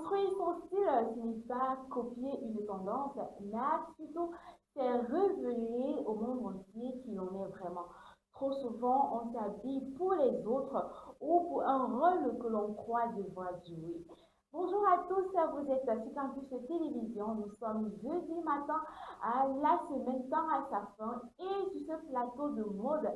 Construire son style, ce n'est pas copier une tendance, mais plutôt c'est révéler au monde entier qui l'on est vraiment. Trop souvent, on s'habille pour les autres ou pour un rôle que l'on croit devoir jouer. Bonjour à tous, vous êtes sur Campus Télévision. Nous sommes jeudi matin, la semaine tend à sa fin et sur ce plateau de mode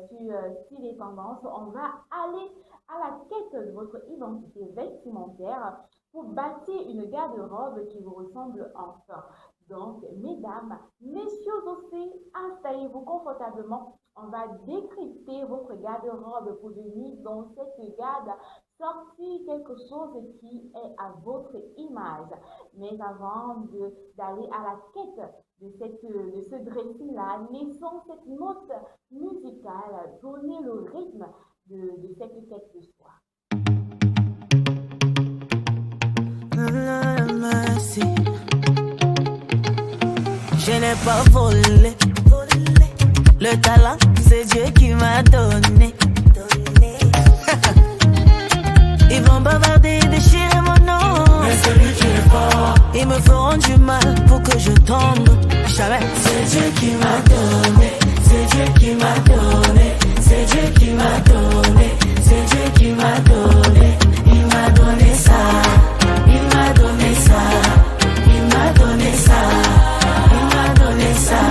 sur style et tendance, on va aller à la quête de votre identité vestimentaire pour bâtir une garde-robe qui vous ressemble enfin. Donc, mesdames, messieurs aussi, installez-vous confortablement. On va décrypter votre garde-robe pour venir dans cette garde sortir quelque chose qui est à votre image. Mais avant d'aller à la quête de ce dressing-là, laissons cette note musicale donner le rythme de cette quête de soi. Merci. Je n'ai pas volé. Le talent, c'est Dieu qui m'a donné. Ils vont bavarder, déchirer mon nom. Mais celui qui est fort, ils me feront du mal pour que je tombe. Jamais. C'est Dieu qui m'a donné. C'est Dieu qui m'a donné. C'est Dieu qui m'a donné. C'est Dieu qui m'a donné. Il m'a donné ça. Il m'a donné ça. Il m'a donné ça. Il m'a donné ça.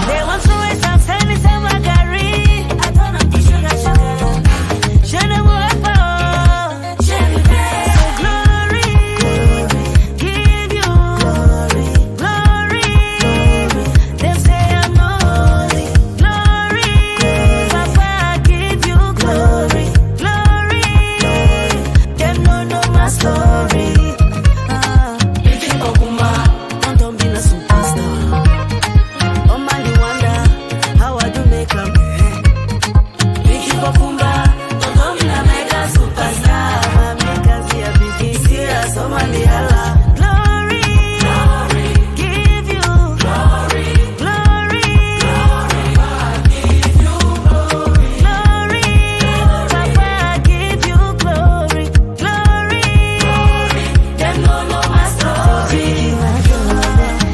They want to waste some time inside my Gary. I don't know the sugar, sugar. Je ne mourrai pas. Je vivrai. So glory, give you glory, glory. They say I'm holy, glory. Papa, I give you glory, glory. Them don't know my story. Biggie Okuma, don't be a superstar. Oh my, wonder how I do make a man. Biggie Okuma, don't be a mega superstar. Mami kazi ya Biggie serious, oh my hala. Glory, glory, give you glory, glory, give you glory, glory. Papa, I give you glory, glory. Them don't know my story.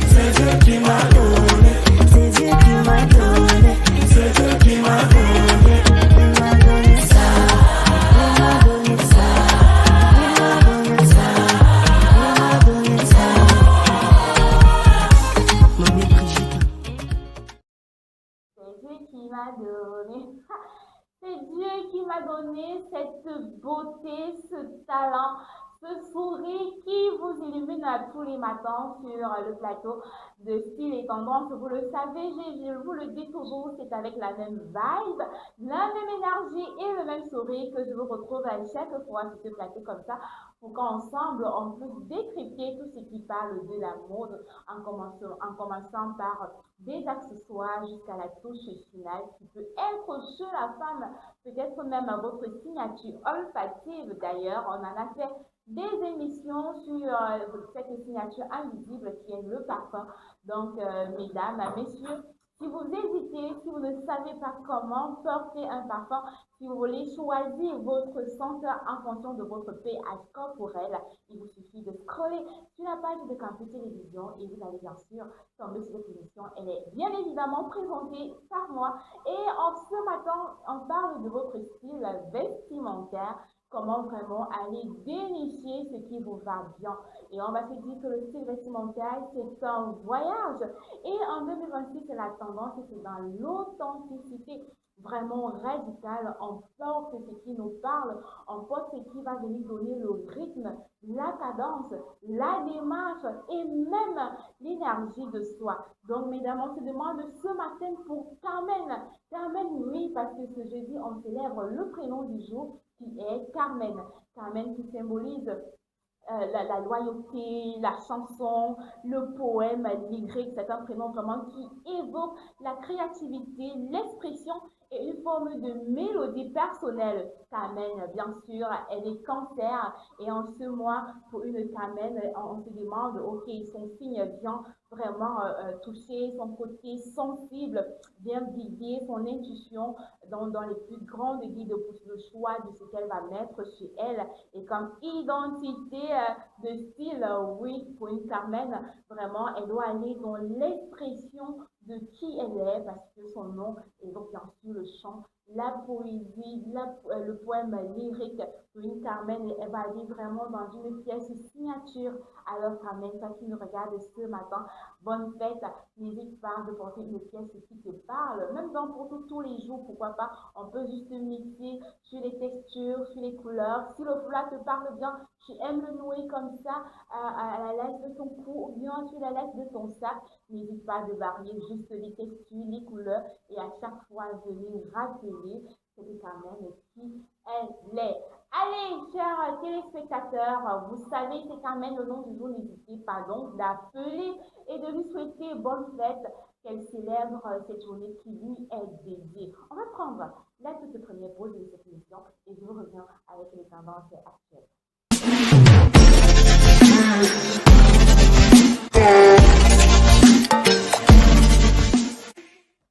C'est Dieu qui m'a donné. C'est Dieu qui m'a donné. C'est Dieu qui m'a donné. Il m'a donné ça. Il m'a donné ça. Il m'a donné ça. Il m'a donné ça. Mamie Brigitte. C'est Dieu qui m'a donné. C'est Dieu qui m'a donné cette beauté, ce talent, ce sourire qui vous illumine tous les matins sur le plateau de style et tendance. Vous le savez, je vous le dis toujours, c'est avec la même vibe, la même énergie et le même sourire que je vous retrouve à chaque fois sur ce plateau comme ça pour qu'ensemble on puisse décrypter tout ce qui parle de la mode en commençant par des accessoires jusqu'à la touche finale qui peut être chez la femme, peut-être même à votre signature olfactive. D'ailleurs, on en a fait des émissions sur cette signature invisible qui est le parfum. Donc, mesdames, messieurs, si vous hésitez, si vous ne savez pas comment porter un parfum, si vous voulez choisir votre senteur en fonction de votre pH corporel, il vous suffit de scroller sur la page de Campus Télévision et vous allez bien sûr tomber sur cette émission. Elle est bien évidemment présentée par moi. Et ce matin, on parle de votre style vestimentaire. Comment vraiment aller dénicher ce qui vous va bien. Et on va se dire que le style vestimentaire, c'est un voyage. Et en 2026, c'est la tendance, c'est dans l'authenticité vraiment radicale. On porte ce qui nous parle, on porte ce qui va venir donner le rythme, la cadence, la démarche et même l'énergie de soi. Donc, mesdames, on se demande ce matin pour Carmen. Carmen, oui, parce que ce jeudi, on célèbre le prénom du jour qui est Carmen. Carmen qui symbolise la loyauté, la chanson, le poème lyrique. C'est un prénom vraiment qui évoque la créativité, l'expression et une forme de mélodie personnelle. Carmen, bien sûr, elle est cancer et en ce mois, pour une Carmen, on se demande, ok, son signe vient vraiment toucher son côté sensible, vient guider son intuition dans les plus grandes guides pour le choix de ce qu'elle va mettre chez elle. Et comme identité de style, oui, pour une Carmen, vraiment, elle doit aller dans l'expression de qui elle est, parce que son nom est donc bien sûr le chant, la poésie, le poème lyrique pour une Carmen, elle va aller vraiment dans une pièce signature. Alors Carmen, toi qui nous regardes ce matin, bonne fête, n'hésite pas de porter une pièce qui te parle, même dans pour tous les jours, pourquoi pas, on peut juste mixer sur les textures, sur les couleurs. Si le foulard te parle bien, tu aimes le nouer comme ça à la laisse de ton cou ou bien sur la laisse de ton sac, n'hésite pas de varier juste les textures, les couleurs et à chaque fois venir rappeler cette Carmen qui elle est. Allez, chers téléspectateurs, vous savez c'est Carmen le nom du jour, n'hésitez pas donc d'appeler et de lui souhaiter bonne fête, qu'elle célèbre cette journée qui lui est dédiée. On va prendre la toute première pause de cette émission et je vous reviens avec les tendances actuelles.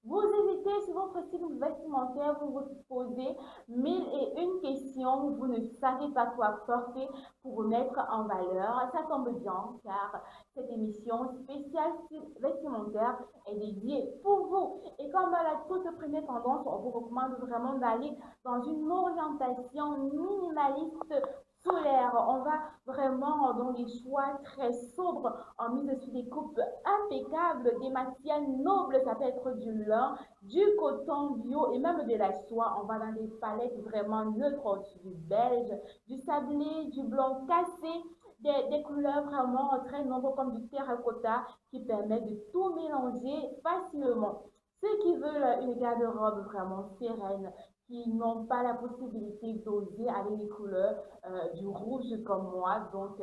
Vous hésitez sur votre style vestimentaire, vous vous posez mille et une questions, vous ne savez pas quoi porter pour vous mettre en valeur. Ça tombe bien car cette émission spéciale style vestimentaire est dédiée pour vous. Et comme à la toute première tendance, on vous recommande vraiment d'aller dans une orientation minimaliste solaire. On va vraiment dans les choix très sobres, en mise sur des coupes impeccables, des matières nobles, ça peut être du lin, du coton bio et même de la soie. On va dans des palettes vraiment neutres, du beige, du sablé, du blanc cassé, des couleurs vraiment très nombreuses comme du terracotta qui permet de tout mélanger facilement. Ceux qui veulent une garde-robe vraiment sereine, qui n'ont pas la possibilité d'oser avec les couleurs du rouge comme moi. Donc,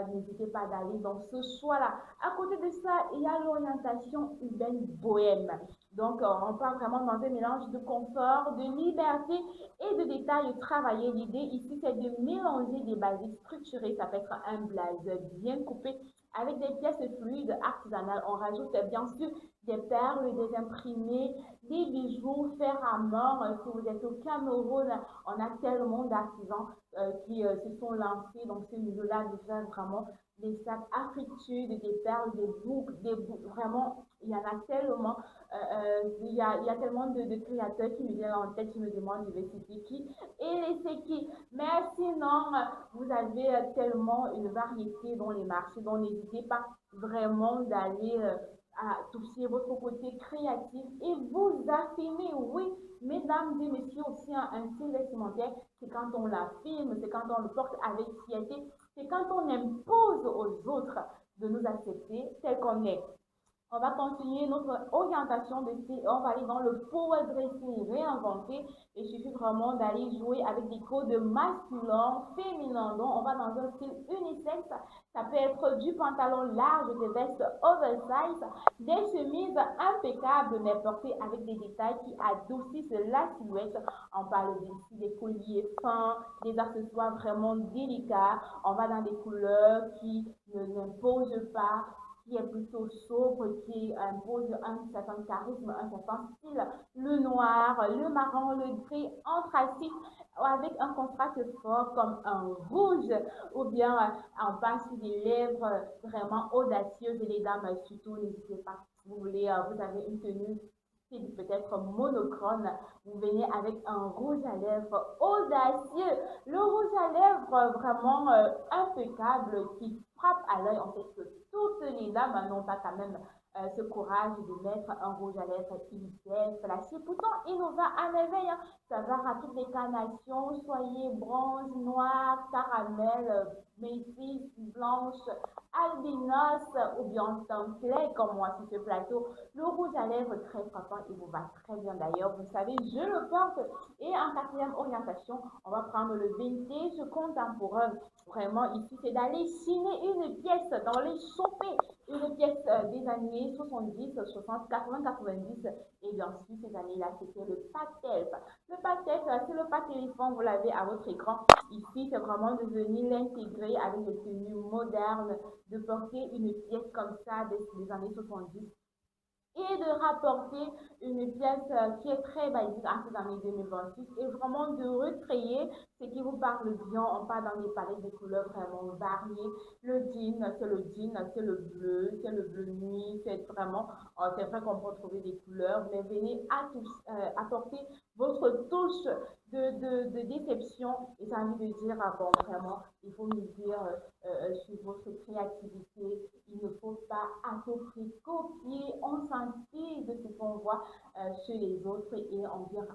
n'hésitez pas d'aller dans ce choix-là. À côté de ça, il y a l'orientation urbaine bohème. Donc, on part vraiment dans un mélange de confort, de liberté et de détails travaillés. L'idée ici, c'est de mélanger des basiques structurées. Ça peut être un blazer bien coupé avec des pièces fluides artisanales. On rajoute bien sûr des perles, des imprimés, des bijoux faits à main. Si vous êtes au Cameroun, on a tellement d'artisans qui se sont lancés dans ce milieu-là de faire vraiment des sacs africains, des perles, des boucles, vraiment, il y en a tellement. Il y a tellement de créateurs qui me viennent en tête, je me demande, je vais citer qui et c'est qui. Mais sinon, vous avez tellement une variété dans les marchés, donc n'hésitez pas vraiment d'aller à toucher votre côté créatif et vous affirmer. Oui, mesdames et messieurs, aussi un style vestimentaire, c'est quand on l'affirme, c'est quand on le porte avec fierté, c'est quand on impose aux autres de nous accepter tel qu'on est. On va continuer notre orientation de style. On va aller dans le power dressing réinventé. Il suffit vraiment d'aller jouer avec des codes masculins, féminins. Donc, on va dans un style unisexe. Ça peut être du pantalon large, des vestes oversize, des chemises impeccables, mais portées avec des détails qui adoucissent la silhouette. On parle ici des colliers fins, des accessoires vraiment délicats. On va dans des couleurs qui ne n'imposent pas, qui est plutôt sobre, qui impose un certain charisme, un certain style. Le noir, le marron, le gris, anthracite, avec un contraste fort comme un rouge, ou bien on passe sur des lèvres vraiment audacieuses. Et les dames, surtout, n'hésitez pas. Vous voulez, vous avez une tenue peut-être monochrome, vous venez avec un rouge à lèvres audacieux. Le rouge à lèvres vraiment impeccable qui frappe à l'œil. On sait que toutes les dames n'ont pas quand même ce courage de mettre un rouge à lèvres hyper flashy. Pourtant, il nous va à merveille. Hein. Ça va à toutes les carnations, soyez bronze, noir, caramel, métis, blanche, albinos ou bien teint clair comme moi sur ce plateau. Le rouge à lèvres très frappant, il vous va très bien d'ailleurs. Vous savez, je le porte. Et en quatrième orientation, on va prendre le vintage contemporain. Vraiment, ici, c'est d'aller chiner une pièce, d'aller choper une pièce des années 70, 60, 80, 90. Et bien sûr, ces années-là, c'était le pâté. Le pâté, c'est le pas téléphone, vous l'avez à votre écran. Ici, c'est vraiment de venir l'intégrer avec des tenues modernes, de porter une pièce comme ça des années 70 et de rapporter une pièce qui est très basique en ces années 2026 et vraiment de recréer ce qui vous parle bien. On part dans des palettes de couleurs vraiment variées. Le jean, c'est le jean, c'est le bleu nuit, c'est vraiment, c'est vrai qu'on peut trouver des couleurs, mais venez apporter votre touche de déception et ça a envie de dire, ah bon, vraiment, il faut me dire sur votre créativité, il ne faut pas à tout prix copier, on s'inspire de ce qu'on voit chez les autres et on vient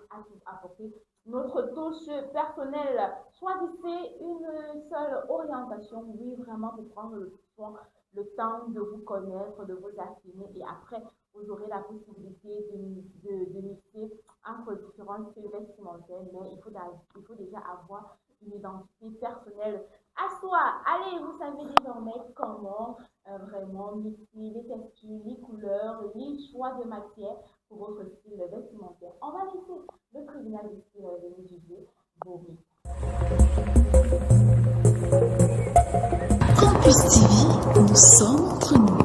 apporter notre touche personnelle. Choisissez une seule orientation, oui, vraiment pour prendre le temps de vous connaître, de vous affiner et après, vous aurez la possibilité de mixer entre différents styles vestimentaires, mais il faut déjà avoir une identité personnelle à soi. Allez, vous savez désormais comment vraiment mixer les textures, les couleurs, les choix de matière pour votre style vestimentaire. On va laisser le tribunal du style venir juger vos mix. Campus TV, nous sommes entre nous.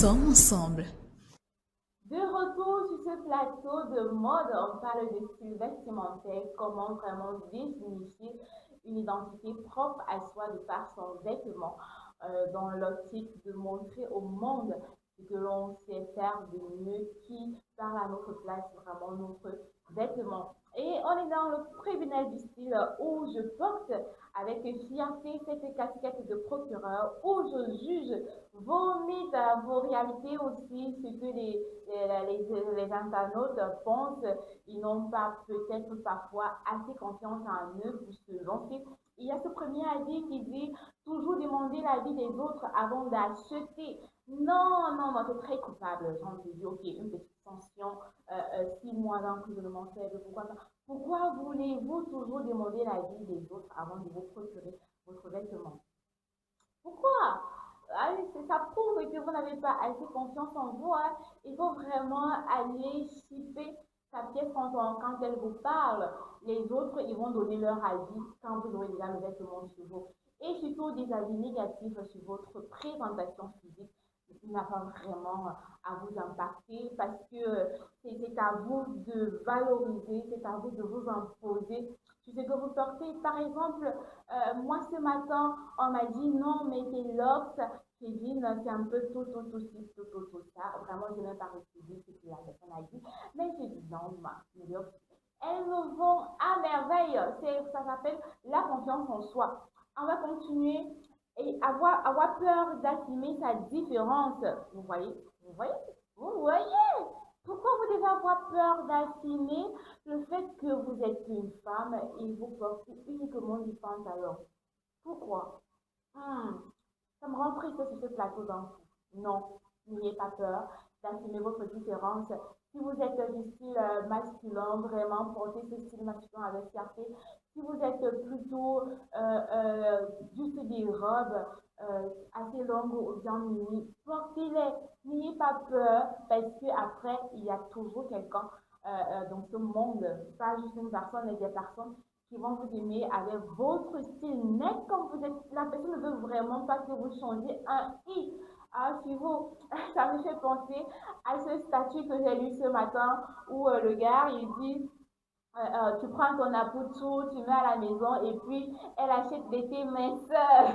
Ensemble. De retour sur ce plateau de mode, on parle de style vestimentaire, comment vraiment définir une identité propre à soi de par son vêtement, dans l'optique de montrer au monde ce que l'on sait faire de mieux, qui parle à notre place vraiment notre vêtement. Et on est dans le tribunal du style où je porte avec fierté cette casquette de procureur, où je juge vos mythes, vos réalités aussi, ce que les internautes pensent. Ils n'ont pas peut-être parfois assez confiance en eux pour se lancer. Il y a ce premier avis qui dit toujours demander l'avis des autres avant d'acheter. Non, non, moi c'est très coupable. J'ai envie de dire, ok, une petite sanction, 6 mois d'emprisonnement ferme, pourquoi pas? Pourquoi voulez-vous toujours demander l'avis des autres avant de vous procurer votre vêtement? Pourquoi? Ça prouve que vous n'avez pas assez confiance en vous. Hein. Il faut vraiment aller shipper sa pièce quand elle vous parle. Les autres, ils vont donner leur avis quand vous aurez déjà le vêtement sur vous. Et surtout des avis négatifs sur votre présentation physique. Il n'a pas vraiment à vous impacter parce que c'est à vous de valoriser, c'est à vous de vous imposer sur ce que vous portez. Par exemple, moi ce matin, on m'a dit non, mais tes locks, Kevin, c'est un peu tout ça. Vraiment, je n'ai pas refusé ce que la personne a dit. Mais j'ai dit non, mes locks, elles me vont à merveille. Ça s'appelle la confiance en soi. On va continuer et avoir peur d'assumer sa différence. Vous voyez? Vous voyez? Vous voyez? Pourquoi vous devez avoir peur d'assumer le fait que vous êtes une femme et vous portez uniquement du pantalon? Pourquoi? Ça me rend triste sur ce plateau d'enfants. Non, n'ayez pas peur d'assumer votre différence. Si vous êtes du style masculin, vraiment portez ce style masculin avec fierté. Si vous êtes plutôt juste des robes assez longues ou bien mini, portez-les. N'ayez pas peur parce qu'après, il y a toujours quelqu'un dans ce monde, pas juste une personne, mais des personnes qui vont vous aimer avec votre style net comme vous êtes. La personne ne veut vraiment pas que vous changiez un i. Ah, si vous, ça me fait penser à ce statut que j'ai lu ce matin où le gars, il dit tu prends ton apoutou, tu mets à la maison et puis elle achète des thés minceurs.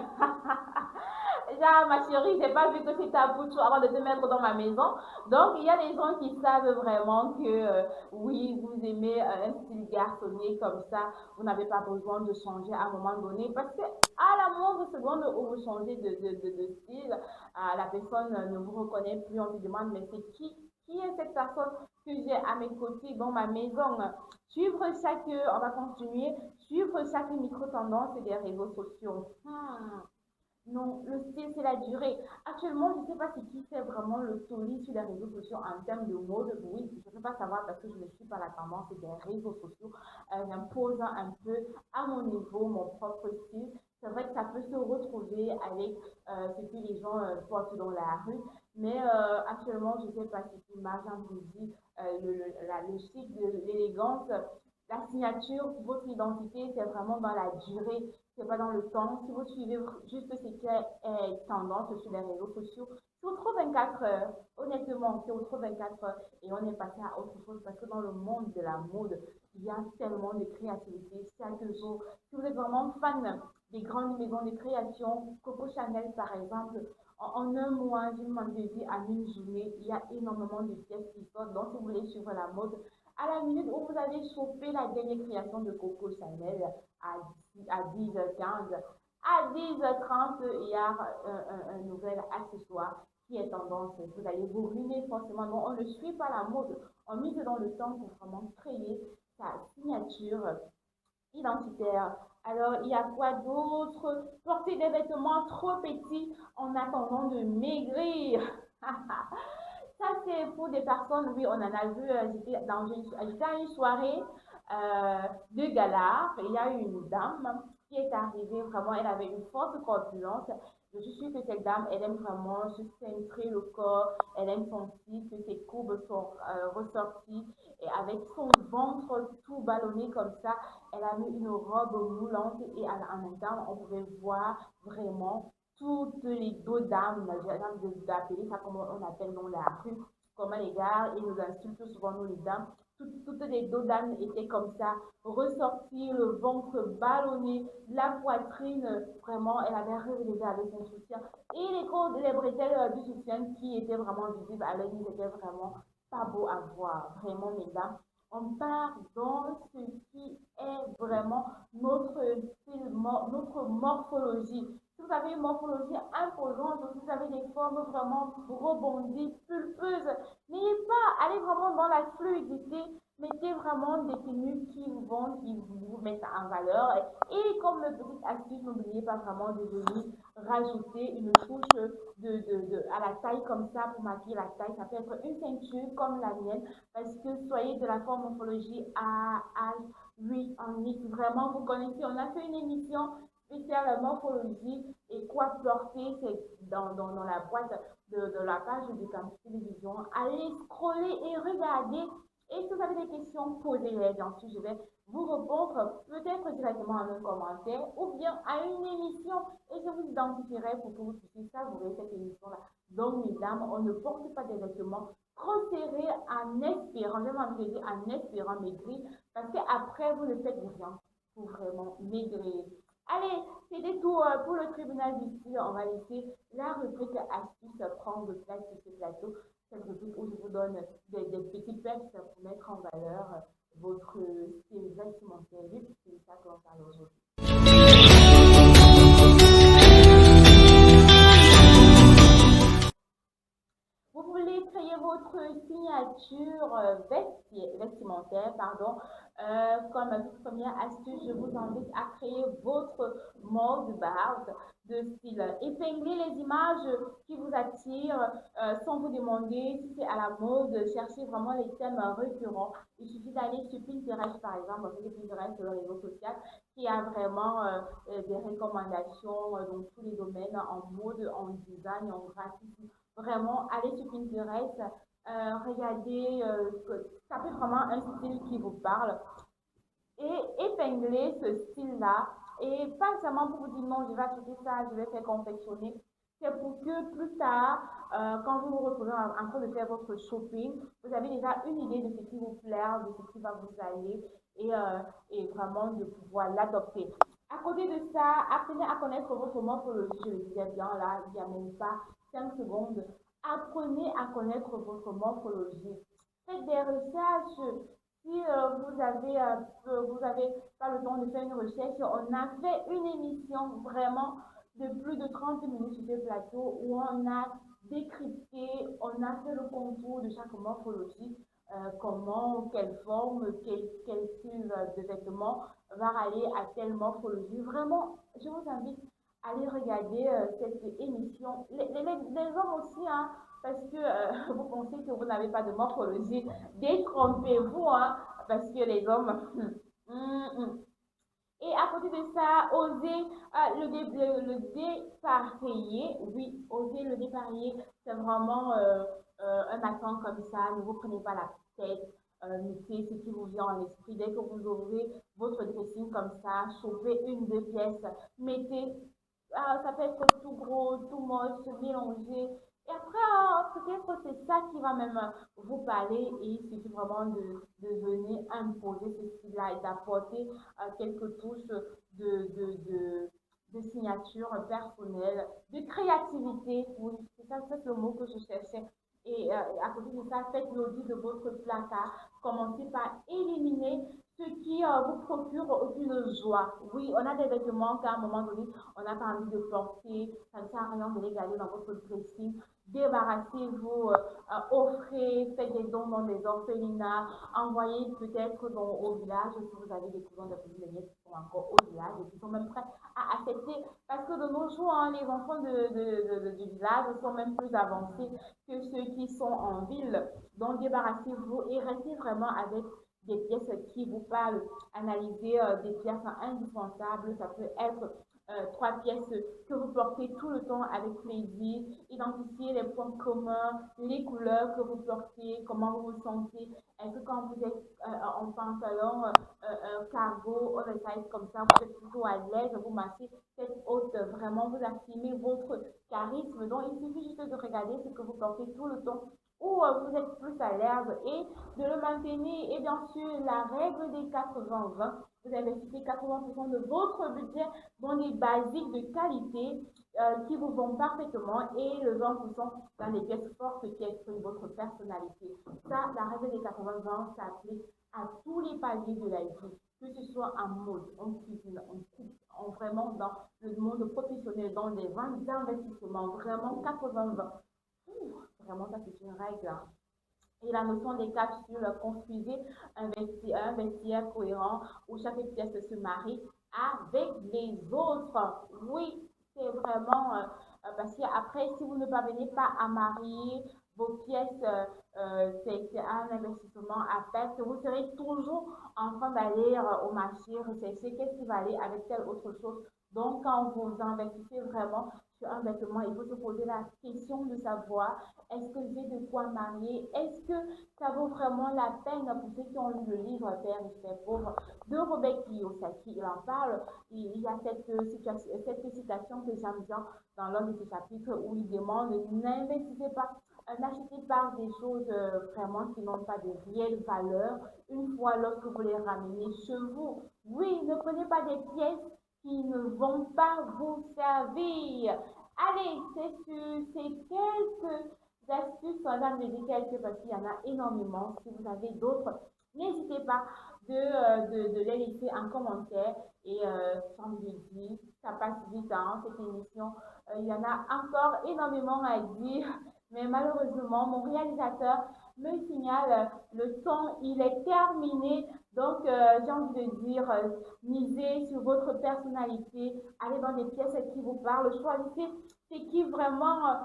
Genre, ma chérie, j'ai pas vu que c'était à bout de chaud avant de te mettre dans ma maison. Donc, il y a des gens qui savent vraiment que, oui, vous aimez un style garçonnier comme ça. Vous n'avez pas besoin de changer à un moment donné. Parce que, à la moindre seconde où vous changez de style, la personne ne vous reconnaît plus. On se demande, mais c'est qui est cette personne que j'ai à mes côtés dans ma maison? Suivre chaque, on va continuer, suivre chaque micro-tendance des réseaux sociaux. Non, le style, c'est la durée. Actuellement, je ne sais pas c'est qui fait vraiment le tollé sur les réseaux sociaux en termes de mode. Oui, je ne peux pas savoir parce que je ne suis pas la tendance des réseaux sociaux. J'impose un peu à mon niveau mon propre style. C'est vrai que ça peut se retrouver avec ce que les gens portent dans la rue. Mais actuellement, je ne sais pas si c'est Marjan Bouzy, le chic, l'élégance, la signature, votre identité, c'est vraiment dans la durée, c'est pas dans le temps. Si vous suivez juste ce qui est tendance sur les réseaux sociaux, c'est autre 24 heures. Honnêtement, c'est autre 24 heures. Et on est passé à autre chose parce que dans le monde de la mode, il y a tellement de créativité chaque jour. Si vous êtes vraiment fan des grandes maisons de création, Coco Chanel par exemple, en un mois, d'une dit à une journée, il y a énormément de pièces qui sortent. Donc, si vous voulez suivre la mode, à la minute où vous avez chopé la dernière création de Coco Chanel à 10h15, à 10h30, il y a un nouvel accessoire qui est tendance. Vous allez vous ruiner forcément. Donc, on ne suit pas la mode. On mise dans le temps pour vraiment créer sa signature identitaire. Alors, il y a quoi d'autre? Porter des vêtements trop petits en attendant de maigrir. Ça, c'est pour des personnes, oui, on en a vu, j'étais à une soirée de gala. Il y a une dame qui est arrivée, vraiment, elle avait une forte corpulence. Je suis sûre que cette dame, elle aime vraiment se centrer le corps, elle aime sentir que ses courbes sont ressorties et avec son ventre tout ballonné comme ça, elle a mis une robe moulante et en même temps, on pouvait voir vraiment toutes les dos d'âme, j'ai envie d'appeler ça comme on appelle dans la rue, comment les gars, ils nous insultent souvent nous les dames, toutes les dos d'âme étaient comme ça, ressorties, le ventre ballonné, la poitrine, vraiment, elle avait relevé avec son soutien, et les côtes, les bretelles du soutien qui étaient vraiment visibles à l'œil, c'était vraiment pas beau à voir, vraiment mesdames. On part dans ce qui est vraiment notre morphologie. Si vous avez une morphologie imposante, si vous avez des formes vraiment rebondies, pulpeuses, n'ayez pas, allez vraiment dans la fluidité, mettez vraiment des tenues qui vous mettent en valeur. Et comme petite astuce, n'oubliez pas vraiment de venir rajouter une touche à la taille comme ça pour maquiller la taille. Ça peut être une ceinture comme la mienne, parce que soyez de la forme morphologie A, H, 8, en X. Vraiment, vous connaissez, on a fait une émission spéciale morphologie et quoi porter, c'est dans la boîte de la page de Campus Télévision. Allez scroller et regarder. Et si vous avez des questions, posez-les. Bien sûr, je vais vous répondre peut-être directement en un commentaire ou bien à une émission et je vous identifierai pour que vous puissiez savourer cette émission-là. Donc, mesdames, on ne porte pas des vêtements trop serrés en espérant, j'ai envie de dire en espérant maigrir parce qu'après, vous ne faites rien pour vraiment maigrir. Allez, c'était tout pour le tribunal d'ici. On va laisser la rubrique astuces prendre place sur ce plateau. Cette rubrique où je vous donne des petits peps pour mettre en valeur votre style vestimentaire. C'est ça qu'on parle aujourd'hui. Vous voulez créer votre signature vestimentaire, pardon. Comme toute première astuce, je vous invite à créer votre mode base de style. Épinglez les images qui vous attirent sans vous demander si c'est à la mode. Cherchez vraiment les thèmes récurrents. Il suffit d'aller sur Pinterest, par exemple, parce que Pinterest, c'est le réseau social qui a vraiment des recommandations dans tous les domaines, en mode, en design, en graphisme. Vraiment, allez sur Pinterest, regardez, tapez vraiment un style qui vous parle et épingler ce style-là. Et pas seulement pour vous dire non, je vais acheter ça, je vais faire confectionner. C'est pour que plus tard, quand vous vous retrouvez en train de faire votre shopping, vous avez déjà une idée de ce qui vous plaît, de ce qui va vous aller et vraiment de pouvoir l'adopter. À côté de ça, apprenez à connaître votre morphologie. Je le disais bien là, il n'y a même pas 5 secondes. Apprenez à connaître votre morphologie. Faites des recherches. Si vous avez pas le temps de faire une recherche, on a fait une émission vraiment de plus de 30 minutes sur ce plateau où on a décrypté, on a fait le contour de chaque morphologie, comment, quelle forme, quel style de vêtements va aller à telle morphologie. Vraiment, je vous invite à aller regarder cette émission. Les hommes aussi, hein, parce que vous pensez que vous n'avez pas de morphologie. Détrompez-vous, hein, parce que les hommes... Et à côté de ça, osez le dépareiller. Oui, osez le dépareiller. C'est vraiment un matin comme ça. Ne vous prenez pas la tête. Mettez ce qui vous vient en esprit. Dès que vous ouvrez votre dressing comme ça, chauffez une, deux pièces. Mettez, ça peut être tout gros, tout moche, mélangé. Et après, peut-être c'est ça qui va même vous parler et il suffit vraiment de venir imposer ce style-là et d'apporter quelques touches de signature personnelle, de créativité. Oui, c'est ça, c'est le mot que je cherchais. Et à côté de ça, faites l'audit de votre placard. Commencez par éliminer ce qui vous procure aucune joie. Oui, on a des vêtements qu'à un moment donné, on n'a pas envie de porter. Ça ne sert à rien de les garder dans votre dressing. Débarrassez-vous, offrez, faites des dons dans des orphelinats, envoyez peut-être au village si vous avez des cousins de prisonniers qui sont encore au village et qui sont même prêts à accepter. Parce que de nos jours, hein, les enfants du village sont même plus avancés que ceux qui sont en ville. Donc, débarrassez-vous et restez vraiment avec des pièces qui vous parlent. Analysez des pièces indispensables. Ça peut être 3 pièces que vous portez tout le temps avec plaisir. Identifiez les points communs, les couleurs que vous portez, comment vous vous sentez. Est-ce que quand vous êtes en pantalon cargo, oversize comme ça, vous êtes plutôt à l'aise, vous marchez tête haute, vraiment vous affirmez votre charisme. Donc il suffit juste de regarder ce que vous portez tout le temps où vous êtes plus à l'aise et de le maintenir. Et bien sûr, la règle des 80-20, vous investissez 80% de votre budget dans des basiques de qualité qui vous vont parfaitement et le 20% dans les pièces fortes qui expriment votre personnalité. Ça, la règle des 80-20 s'applique à tous les paliers de la vie, que ce soit en mode, en cuisine, en coupe, en vraiment dans le monde professionnel, dans les ventes d'investissement, vraiment 80-20. Vraiment, ça c'est une règle. Hein. Et la notion des capsules, construisez un vestiaire cohérent où chaque pièce se marie avec les autres. Oui, c'est vraiment parce qu'après, si vous ne parvenez pas à marier vos pièces, c'est un investissement à perte. Vous serez toujours en train d'aller au marché rechercher qu'est-ce qui va aller avec telle autre chose. Donc, quand vous investissez vraiment sur un vêtement, il faut se poser la question de savoir est-ce que j'ai de quoi marier? Est-ce que ça vaut vraiment la peine pour ceux qui ont lu le livre Père et Père pauvre de Robert Kiyosaki? Il en parle. Il y a cette citation que j'aime bien dans l'un de ses chapitres où il demande n'investissez pas, n'achetez pas des choses vraiment qui n'ont pas de réelle valeur une fois lorsque vous les ramenez chez vous. Oui, ne prenez pas des pièces qui ne vont pas vous servir. Allez, c'est quelques astuces, j'en ai dit quelques parce qu'il y en a énormément. Si vous avez d'autres, n'hésitez pas de les laisser en commentaire. Et comme je dis, ça passe vite, hein, cette émission. Il y en a encore énormément à dire, mais malheureusement, mon réalisateur me signale le temps, il est terminé. Donc, j'ai envie de dire, misez sur votre personnalité, allez dans des pièces qui vous parlent, choisissez ce qui vraiment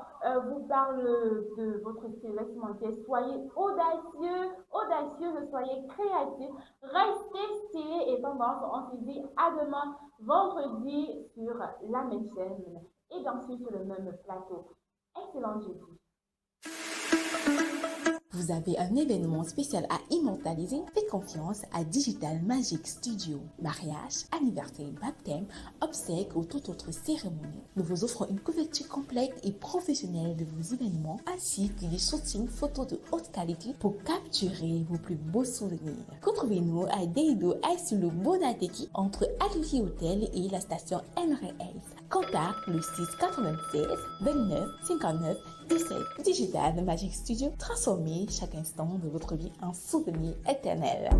vous parle de votre style vestimentaire. Soyez audacieuse, soyez créatif, restez stylé et tendance. On se dit à demain, vendredi, sur la même chaîne et bien sûr sur le même plateau. Excellent jeudi. Vous avez un événement spécial à immortaliser? Faites confiance à Digital Magic Studio. Mariage, anniversaire, baptême, obsèques ou toute autre cérémonie. Nous vous offrons une couverture complète et professionnelle de vos événements ainsi que des shootings photos de haute qualité pour capturer vos plus beaux souvenirs. Retrouvez-nous à Deido sur le Bonateki entre Atelier Hôtel et la station NRL. Contact le 6 96 29 59 17. Digital Magic Studio, transformez chaque instant de votre vie en souvenir éternel.